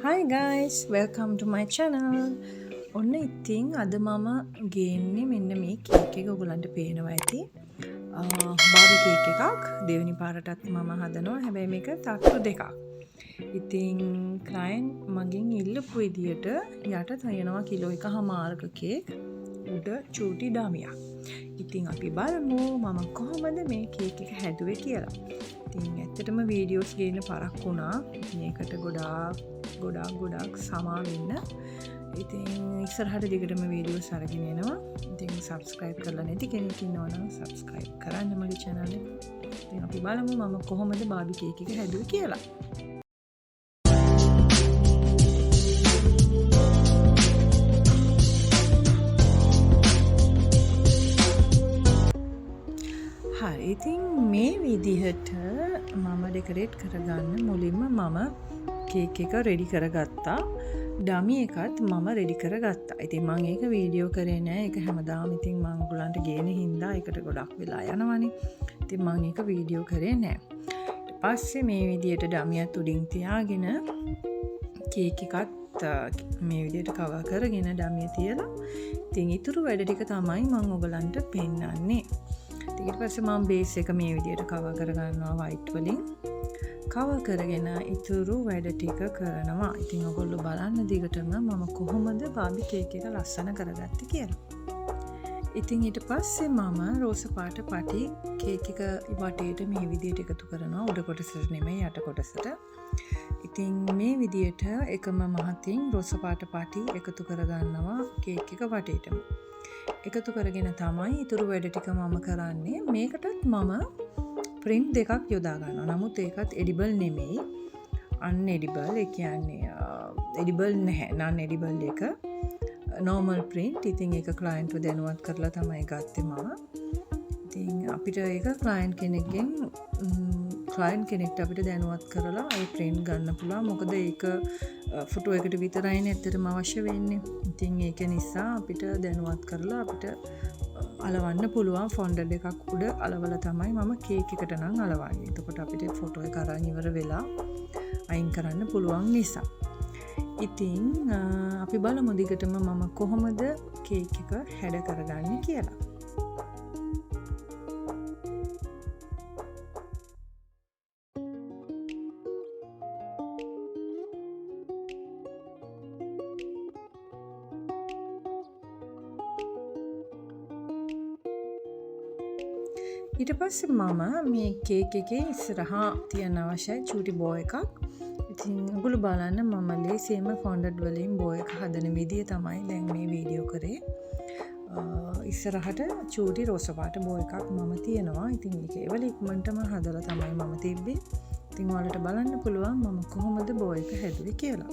Hi guys, welcome to my channel. ඔන්න ඉතින් අද මම ගේන්නේ මෙන්න මේ කේක් එක ඔයගලන්ට පේනවා ඇති. බාබි කේක් එකක් දෙවෙනි පාරටත් මම හදනවා. හැබැයි මේක තට්ටු දෙකක්. ඉතින් ක්ලයන්ට් මගෙන් ඉල්ලපු විදියට යට තයනවා කිලෝ 1.5ක කේක් උඩ චූටි ඩමියක්. ඉතින් අපි බලමු මම කොහොමද මේ කේක් එක හැදුවේ කියලා. ඉතින් ඇත්තටම වීඩියෝස් ගේන්න පරක් වුණා. මේකට ගොඩාක් සමා වෙන්න. ඉතින් ඉස්සරහට දිගටම වීඩියෝස් අරගෙන එනවා. ඉතින් subscribe කරලා නැති කෙනෙක් ඉන්නවා නම් subscribe කරන්න මගේ channel එක. ඉතින් අපි බලමු මම කොහොමද බාබි කේක් එක හැදුවේ කියලා. හරි ඉතින් මේ විදිහට මම ඩෙකරේට් කරගන්න මුලින්ම මම කේක් එක රෙඩි කරගත්තා. ඩමි එකත් මම රෙඩි කරගත්තා. ඉතින් මම ඒක වීඩියෝ කරේ නෑ. ඒක හැමදාම ඉතින් මම ඔයගලන්ට ගේන හින්දා ඒකට ගොඩක් වෙලා යනවනේ. ඉතින් මම ඒක වීඩියෝ කරේ නෑ. ඊට පස්සේ මේ විදිහට ඩමියත් උඩින් තියාගෙන කේක් එකත් මේ විදිහට කවර් කරගෙන ඩමිය තියලා ඉතින් ඊටු වැඩ ටික තමයි මම ඔයගලන්ට පෙන්නන්නේ. ඊට පස්සේ මම බේස් එක මේ විදිහට කවර් කරගන්නවා වයිට් වලින්. කවර් කරගෙන ඉතුරු වැඩ ටික කරනවා. ඉතින් ඔයගොල්ලෝ බලන්න දිගටම මම කොහොමද බාබි කේක් එක ලස්සන කරගත්තේ කියලා. ඉතින් ඊට පස්සේ මම රෝස පාට පටි කේක් එක වටේට මේ විදිහට එකතු කරනවා. උඩ කොටසට නෙමෙයි යට කොටසට. ඉතින් මේ විදිහට එකම මහතින් රෝස පාට පටි එකතු කරගන්නවා කේක් එක වටේටම. එකතු කරගෙන තමයි ඉතුරු වැඩ ටික මම කරන්නේ. මේකටත් මම ප්‍රින්ට් දෙකක් යොදා ගන්නවා. නමුත් ඒකත් එඩිබල් නෙමෙයි. අන්එඩිබල්. ඒ කියන්නේ එඩිබල් නැහැ. නන් එඩිබල් එක normal print. ඉතින් ඒක ක්ලයන්ට්ව දැනුවත් කරලා තමයි ගත්තේ මම. ඉතින් අපිට ඒක ක්ලයන්ට් කෙනෙක්ට අපිට දැනුවත් කරලා ඒ print ගන්න පුළුවන්. මොකද ඒක ෆොටෝ එකට විතරයිනේ ඇත්තටම අවශ්‍ය වෙන්නේ. ඉතින් ඒක නිසා අපිට දැනුවත් කරලා අපිට අලවන්න පුළුවන්. ෆොන්ඩන්ට් එකක් උඩ අලවලා තමයි මම කේක් එකට නම් අලවන්නේ. එතකොට අපිට ෆොටෝ එක අරන් ඉවර වෙලා අයින් කරන්න පුළුවන් නිසා. ඉතින් අපි බලමු දිගටම මම කොහොමද කේක් එක හැඩ කරගන්නේ කියලා. ඊට පස්සේ මම මේ කේක් එකේ ඉස්සරහා තියන්න අවශ්‍යයි චූටි බෝ එකක්. ඉතින් ඔයගොල්ලෝ බලන්න මම ලේසියෙන්ම ෆොන්ඩන්ට් වලින් බෝ එක හදන විදිය තමයි දැන් මේ වීඩියෝ කරේ. ඉස්සරහට චූටි රෝස පාට බෝ එකක් මම තියනවා. ඉතින් ඒක ඒවල ඉක්මනටම හදලා තමයි මම තිබ්බේ. ඉතින් ඔයාලට බලන්න පුළුවන් මම කොහොමද බෝ එක හැදුවේ කියලා.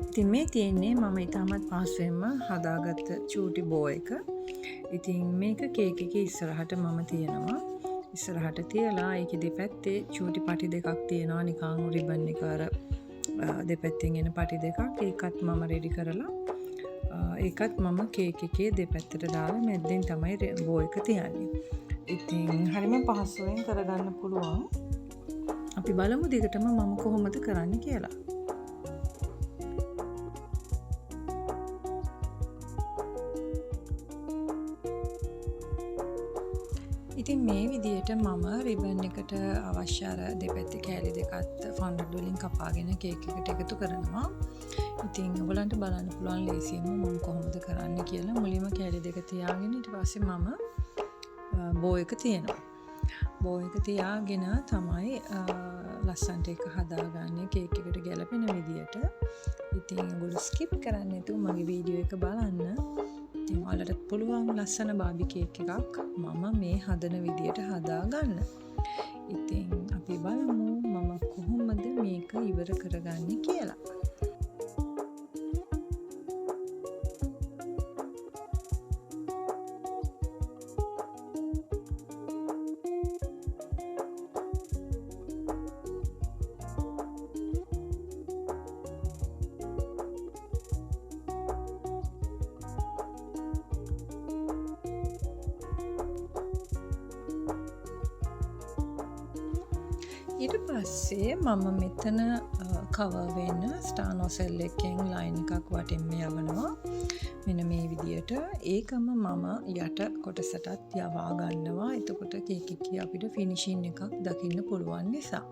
ඉතින් මේ තියෙන්නේ මම ඉතාමත් පහසුවෙන්ම හදාගත්ත චූටි බෝ එක. ඉතින් මේක කේක් එකේ ඉස්සරහට මම තියනවා. ඉස්සරහට තියලා ඒකේ දෙපැත්තේ චූටි පටි දෙකක් තියෙනවා. නිකන් රිබන් එක අර දෙපැත්තෙන් එන පටි දෙකක්. ඒකත් මම රෙඩි කරලා ඒකත් මම කේක් එකේ දෙපැත්තට දාලා මැද්දෙන් තමයි බෝ එක තියන්නේ. ඉතින් හරිම පහසුවෙන් කරගන්න පුළුවන්. අපි බලමු දිගටම මම කොහොමද කරන්නේ කියලා. ඉතින් මේ විදියට මම රිබන් එකට අවශ්‍ය අර දෙපැත්තේ කෑලි දෙකත් ෆොන්ඩන්ට් වලින් කපාගෙන කේක් එකට එකතු කරනවා. ඉතින් ඔයගලන්ට බලන්න පුළුවන් ලේසියෙන්ම මම කොහොමද කරන්නේ කියලා. මුලින්ම කෑලි දෙක තියාගෙන ඊට පස්සේ මම බෝ එක තියනවා. බෝ එක තියාගෙන තමයි ලස්සන්ට එක හදාගන්නේ කේක් එකට ගැලපෙන විදියට. ඉතින් ඔයගොල්ලෝ ස්කිප් කරන්නේ නැතුව මගේ වීඩියෝ එක බලන්න. ඉතින් ඔයාලට පුළුවන් ලස්සන බාබි කේක් එකක් මම මේ හදන විදියට හදාගන්න. ඉතින් අපි බලමු මම කොහොමද මේක ඉවර කරගන්නේ කියලා. ඊට පස්සේ මම මෙතන කවර් වෙන්න ස්ටාර් නොසෙල් එකෙන් ලයින් එකක් වටින්ම යවනවා. මෙන්න මේ විදියට. ඒකම මම යට කොටසටත් යවා ගන්නවා. එතකොට කේක් එකේ අපිට ෆිනිෂින් එකක් දකින්න පුළුවන් නිසා.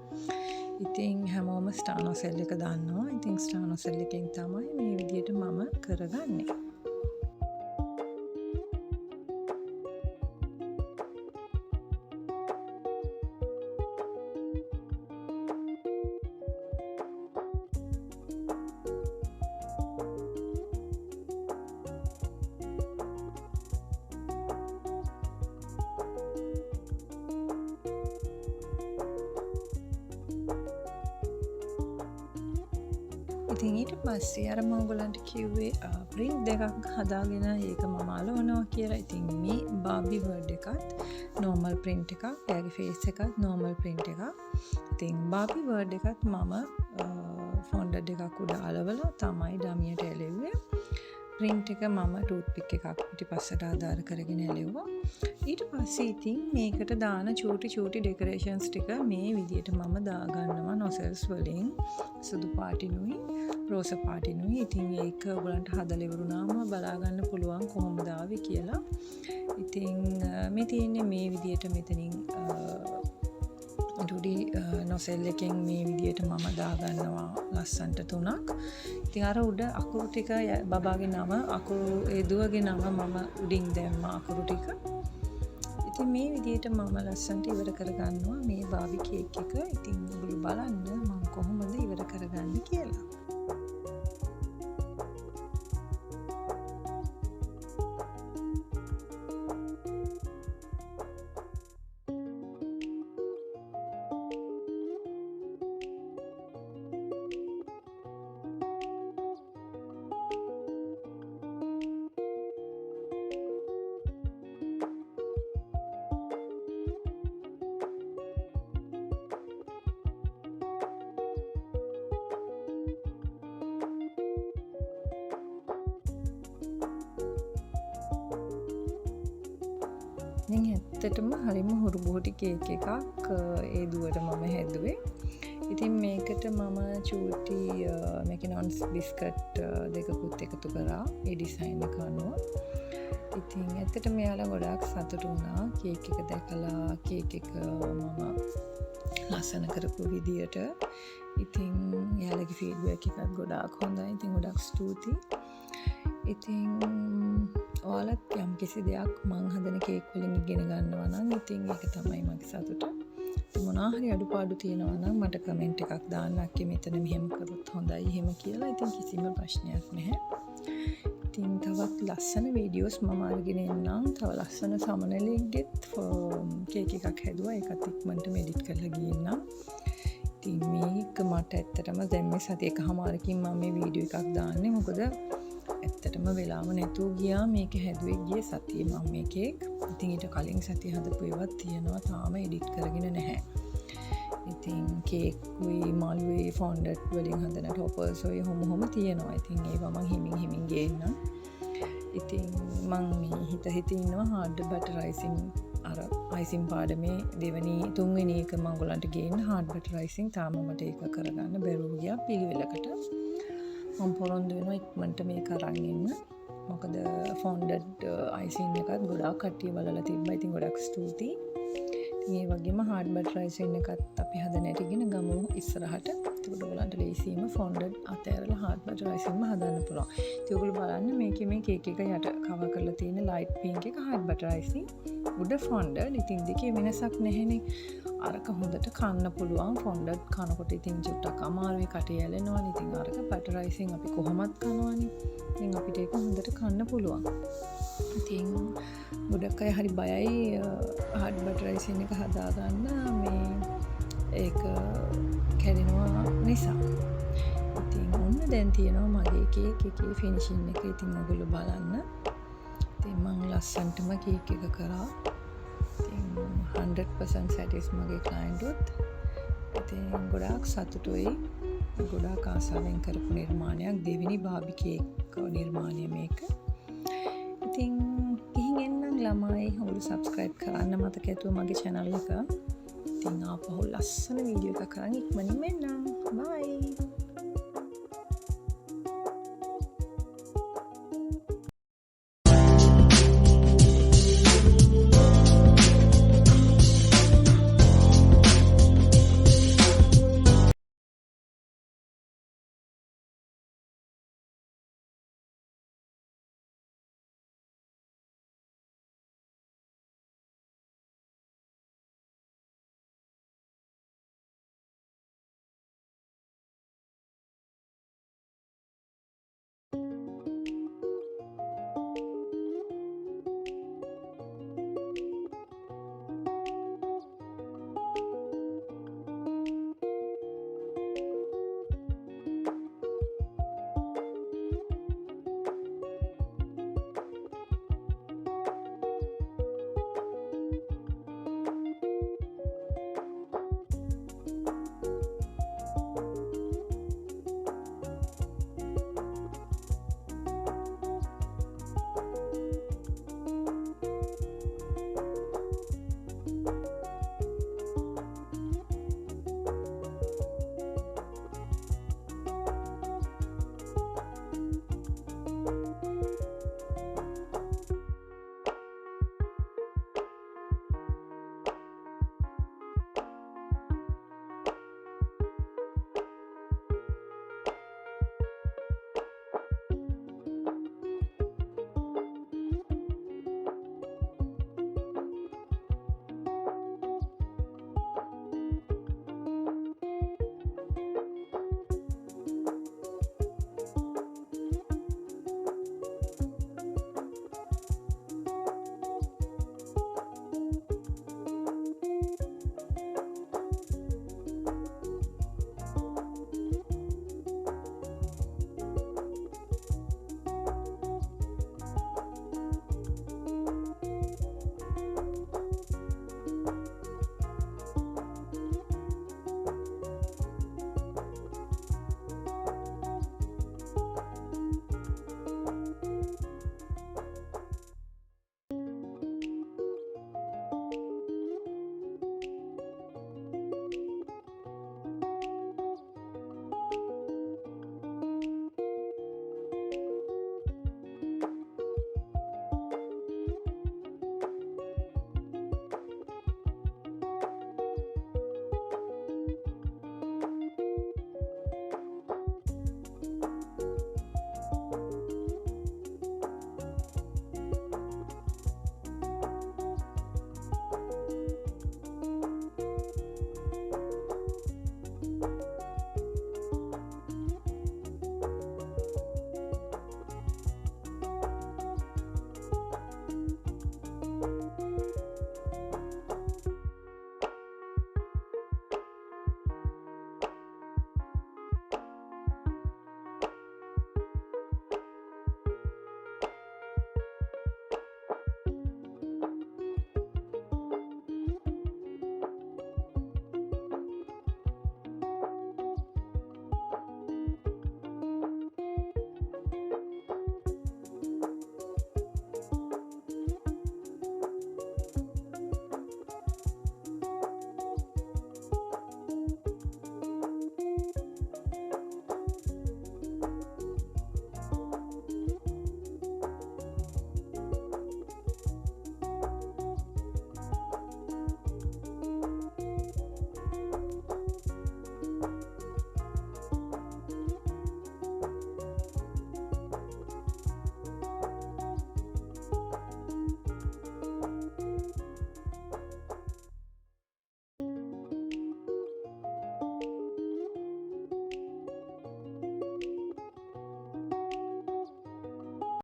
ඉතින් හැමෝම ස්ටාර් නොසෙල් එක දන්නවා. ඉතින් ස්ටාර් නොසෙල් එකෙන් තමයි මේ විදියට මම කරගන්නේ. ඉතින් ඊට පස්සේ අර මම ඔයගලන්ට කිව්වේ print දෙකක් හදාගෙන ඒක මම අලවනවා කියලා. ඉතින් මේ බාබි බර්ඩ් එකත් normal print එකක්, එයාගේ face එකත් normal print එකක්. ඉතින් බාබි බර්ඩ් එකත් මම fondant එකක් උඩ අලවලා තමයි ඩමියට එළෙව්වේ. print එක මම toothpick එකක් පිටිපස්සට ආධාර කරගෙන එළෙව්වා. ඊට පස්සේ ඉතින් මේකට දාන චූටි ඩෙකොරේෂන්ස් ටික මේ විදියට මම දාගන්නවා නොසෙල්ස් වලින්. සුදු පාටිනුයි රෝස පාටිනුයි. ඉතින් ඒක ඔයගලන්ට හදලා ඉවරුනාම බලා ගන්න පුළුවන් කොහොමද ආවේ කියලා. ඉතින් මේ තියෙන්නේ මේ විදියට මෙතනින් ඩුඩි නොසෙල් එකෙන් මේ විදියට මම දාගන්නවා ලස්සන්ට 3ක්. ඉතින් අර උඩ අකුරු ටික බබාගේ නම අකුරු ඒ දුවගේ නම මම උඩින් දැම්මා අකුරු ටික. ඉතින් මේ විදියට මම ලස්සන්ට ඉවර කරගන්නවා මේ බාබි කේක් එක. ඉතින් ඔයගොල්ලෝ බලන්න මම කොහොමද ඉවර කරගන්නේ කියලා. ඉතින් ඇත්තටම හරිම හුරුබුහුටි කේක් එකක් ඒ දුවට මම හැදුවේ. ඉතින් මේකට මම චූටි මැකිනොන්ස් බිස්කට් දෙකකුත් එකතු කරා ඒ ඩිසයින් එක අනුව. ඉතින් ඇත්තටම මෙයාලා ගොඩාක් සතුටු වුණා කේක් එක දැකලා කේක් එක මම ලස්සන කරපු විදියට. ඉතින් එයාලගේ ෆීඩ්බැක් එකත් ගොඩාක් හොඳයි. ඉතින් ගොඩාක් ස්තුතියි. ඉතින් ඔයාලත් යම් කිසි දෙයක් මං හදන කේක් වලින් ඉගෙන ගන්නවා නම් ඉතින් ඒක තමයි මගේ සතුට. ඉතින් මොනවා හරි අඩුපාඩු තියෙනවා නම් මට කමෙන්ට් එකක් දාන්න අක්කේ මෙතන මෙහෙම කරොත් හොඳයි එහෙම කියලා. ඉතින් කිසිම ප්‍රශ්නයක් නැහැ. ඉතින් තවත් ලස්සන වීඩියෝස් මම අරගෙන එන්නම්. තව ලස්සන සමනලෙක්ගෙත් කේක් එකක් හැදුවා. ඒකත් ඉක්මනට එඩිට් කරලා ගියන්නම්. ඉතින් මේක මට ඇත්තටම දැන් මේ සතිය එකමාරකින් මම මේ වීඩියෝ එකක් දාන්නේ. මොකද ඇත්තටම වෙලාව නැතුව ගියා මේක හැදුවේ ගිය සතියේ මම මේ කේක්. ඉතින් ඊට කලින් සතිය හදපු ඒවාත් තියෙනවා තාම එඩිට් කරගෙන නැහැ. ඉතින් කේකුයි මලුයි ෆොන්ඩන්ට් වලින් හදන ටොපර්ස් ඔය හොම තියෙනවා. ඉතින් ඒවා මම හිමින් ගේන්නම්. ඉතින් මම මේ හිත ඉන්නවා හાર્ඩ් බටර් අයිසිං අර අයිසිං පාඩමේ තුන්වෙනි එක මම ඔයගලන්ට ගේන්න හાર્ඩ් බටර් අයිසිං තාම මට ඒක කරගන්න බැරුව ගියා පිළිවෙලකට. මම පොරොන්දු වෙනවා ඉක්මනට මේක අරන් එන්න. මොකද ෆොන්ඩන්ට් අයිසිං එකත් ගොඩාක් කට්ටිය බලලා තිබ්බා. ඉතින් ගොඩක් ස්තුතියි. ඒ වගේම හાર્ඩ් බටර් රයිසින් එකත් අපි හදන හැටි ඉගෙන ගමු ඉස්සරහට. එතකොට ඔයගලන්ට ලේසියෙන්ම ෆොන්ඩන්ට් අතෑරලා හાર્ඩ් බටර් රයිසින්ම හදන්න පුළුවන්. ඉතින් ඔයගොල්ලෝ බලන්න මේකේ මේ කේක් එක යට කවර් කරලා තියෙන ලයිට් පින්ක් එක හાર્ඩ් බටර් රයිසින් උඩ ෆොන්ඩන්ට්. ඉතින් දෙකේ වෙනසක් නැහැනේ. අරක හොඳට කන්න පුළුවන්. ෆොන්ඩන්ට් කනකොට ඉතින් චුට්ටක් අමාරුයි කටේ ඇලෙනවනේ. ඉතින් අරක බටර් රයිසින් අපි කොහොමත් කනවනේ. ඉතින් අපිට ඒක හොඳට කන්න පුළුවන්. ඉතින් ගොඩක් අය හරි බයයි හાર્ඩ් බටර් රයිසින් එක හදාගන්න මේ ඒක කැඩෙනවා නිසා. ඉතින් ඔන්න දැන් තියෙනවා මගේ කේක් එකේ ෆිනිෂින් එක. ඉතින් ඔයගොල්ලෝ බලන්න. ඉතින් මම ලස්සන්ටම කේක් එක කරා. ඉතින් 100% සැටිස් මගේ ක්ලයන්ට් උත්. ඉතින් ගොඩාක් සතුටුයි. ගොඩාක් ආසාවෙන් කරපු නිර්මාණයක්. දෙවෙනි බාබි කේක් නිර්මාණය මේක. ඉතින් ගිහින් එන්නම් ළමයි. ඔයගොල්ලෝ සබ්ස්ක්‍රයිබ් කරන්න මතක ඇතුව මගේ channel එක. ඉතින් ආපහු ලස්සන වීඩියෝ එකක් කරන් ඉක්මනින්ම එන්නම්. බයි.